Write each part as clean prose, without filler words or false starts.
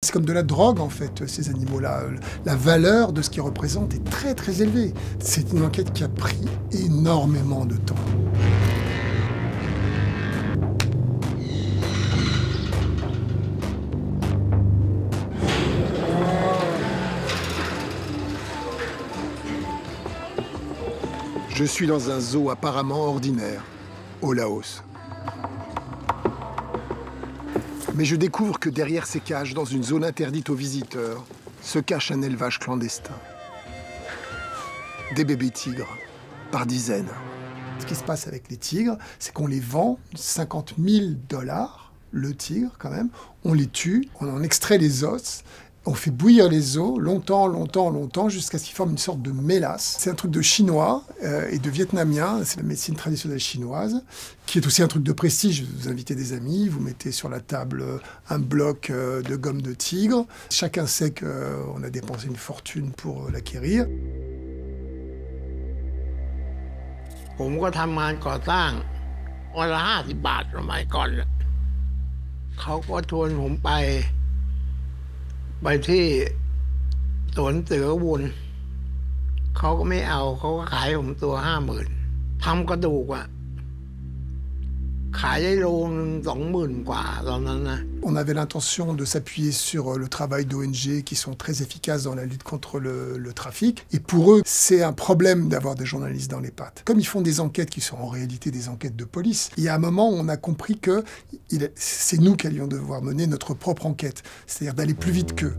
C'est comme de la drogue en fait, ces animaux-là. La valeur de ce qu'ils représentent est très très élevée. C'est une enquête qui a pris énormément de temps. Je suis dans un zoo apparemment ordinaire, au Laos. Mais je découvre que derrière ces cages, dans une zone interdite aux visiteurs, se cache un élevage clandestin. Des bébés tigres, par dizaines. Ce qui se passe avec les tigres, c'est qu'on les vend 50 000 $, le tigre quand même. On les tue, on en extrait les os, on fait bouillir les os longtemps, jusqu'à ce qu'ils forment une sorte de mélasse. C'est un truc de chinois et de vietnamien, c'est la médecine traditionnelle chinoise, qui est aussi un truc de prestige. Vous invitez des amis, vous mettez sur la table un bloc de gomme de tigre. Chacun sait qu'on a dépensé une fortune pour l'acquérir. ผมก็ทำงานก่อสร้างวันละ50 บาทสมัยก่อนเขาก็ชวนผมไปที่สวนเสือวุลเขาก็ไม่เอาเขาก็ขายผมตัว 50,000 ทำกระดูกอ่ะขายได้โลนึง 20,000 กว่าตอนนั้นนะ On avait l'intention de s'appuyer sur le travail d'ONG qui sont très efficaces dans la lutte contre le trafic. Et pour eux, c'est un problème d'avoir des journalistes dans les pattes. Comme ils font des enquêtes qui sont en réalité des enquêtes de police, il y a un moment où on a compris que c'est nous qui allions devoir mener notre propre enquête, c'est-à-dire d'aller plus vite qu'eux.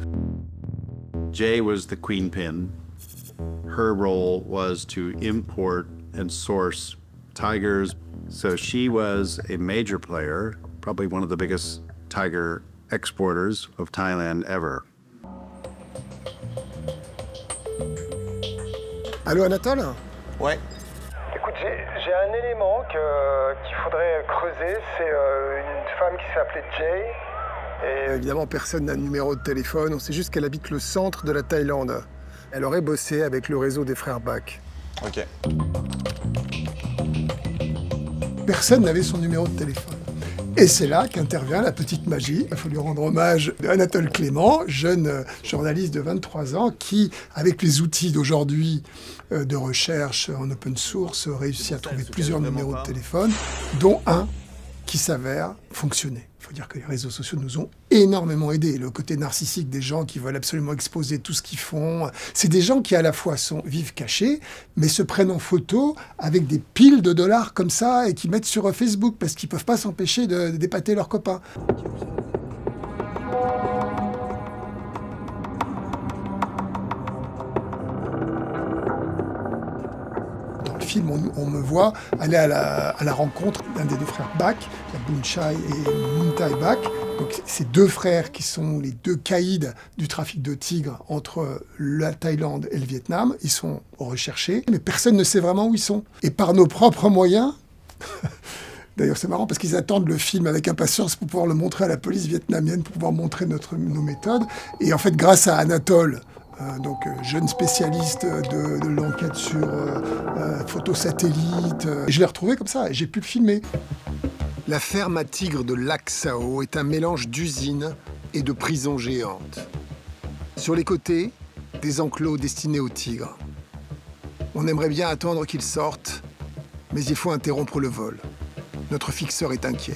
Jay was the queen pin. Her role was to import and source tigers. So she was a major player, probably one of the biggest tiger exporters of Thailand ever. Allô Anatole? Ouais. Écoute, j'ai un élément qu'il faudrait creuser, c'est une femme qui s'appelait Jay. Et évidemment, personne n'a de numéro de téléphone, on sait juste qu'elle habite le centre de la Thaïlande. Elle aurait bossé avec le réseau des frères Bach. Ok. Personne n'avait son numéro de téléphone. Et c'est là qu'intervient la petite magie. Il faut lui rendre hommage à Anatole Clément, jeune journaliste de 23 ans, qui, avec les outils d'aujourd'hui de recherche en open source, réussit à trouver plusieurs numéros de téléphone, dont un qui s'avère fonctionner. Il faut dire que les réseaux sociaux nous ont énormément aidés. Le côté narcissique des gens qui veulent absolument exposer tout ce qu'ils font, c'est des gens qui à la fois vivent cachés, mais se prennent en photo avec des piles de dollars comme ça et qui mettent sur Facebook parce qu'ils ne peuvent pas s'empêcher d'épater leurs copains. Film, on me voit aller à la rencontre d'un des deux frères Bach, Boonchai et Munthai Bach. Donc, ces deux frères qui sont les deux caïds du trafic de tigres entre la Thaïlande et le Vietnam. Ils sont recherchés, mais personne ne sait vraiment où ils sont. Et par nos propres moyens, d'ailleurs c'est marrant parce qu'ils attendent le film avec impatience pour pouvoir le montrer à la police vietnamienne, pour pouvoir montrer nos méthodes. Et en fait, grâce à Anatole, donc jeune spécialiste de l'enquête sur photosatellite. Je l'ai retrouvé comme ça et j'ai pu le filmer. La ferme à tigres de Lac Sao est un mélange d'usine et de prison géante. Sur les côtés, des enclos destinés aux tigres. On aimerait bien attendre qu'ils sortent, mais il faut interrompre le vol. Notre fixeur est inquiet.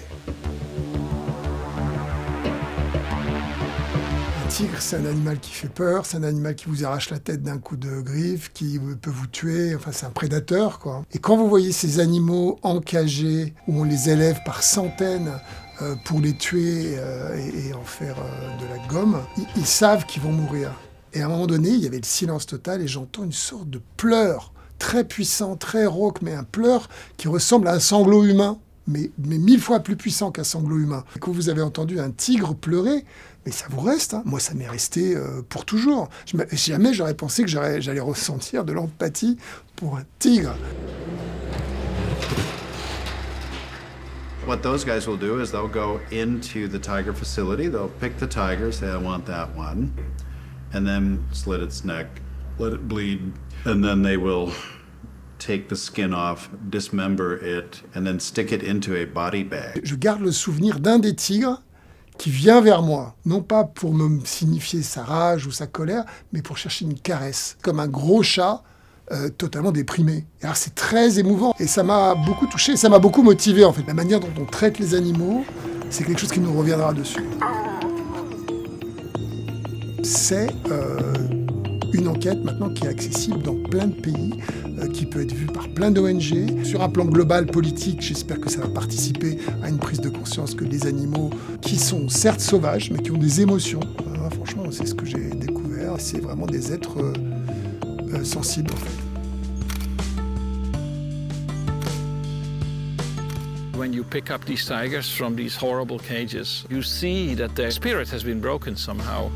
Un tigre, c'est un animal qui fait peur, c'est un animal qui vous arrache la tête d'un coup de griffe, qui peut vous tuer, enfin c'est un prédateur, quoi. Et quand vous voyez ces animaux encagés, où on les élève par centaines pour les tuer et en faire de la gomme, ils savent qu'ils vont mourir. Et à un moment donné, il y avait le silence total et j'entends une sorte de pleur très puissant, très rauque, mais un pleur qui ressemble à un sanglot humain. Mais 1000 fois plus puissant qu'un sanglot humain. Quand vous avez entendu un tigre pleurer, mais ça vous reste, hein. Moi ça m'est resté pour toujours. Jamais j'aurais pensé que j'allais ressentir de l'empathie pour un tigre. What those guys will do is they'll go into the tiger facility, they'll pick the tiger, say I want that one, and then slit its neck, let it bleed, and then they will take the skin off, dismember it, and then stick it into a body bag. Je garde le souvenir d'un des tigres qui vient vers moi, non pas pour me signifier sa rage ou sa colère, mais pour chercher une caresse, comme un gros chat totalement déprimé. Et alors c'est très émouvant, et ça m'a beaucoup touché, ça m'a beaucoup motivé en fait. La manière dont on traite les animaux, c'est quelque chose qui nous reviendra dessus. C'est une enquête maintenant qui est accessible dans plein de pays, qui peut être vue par plein d'ONG. Sur un plan global politique, j'espère que ça va participer à une prise de conscience que les animaux, qui sont certes sauvages, mais qui ont des émotions, franchement, c'est ce que j'ai découvert, c'est vraiment des êtres sensibles en fait. When you pick up these tigers from these horrible cages, you see that their spirit has been broken somehow.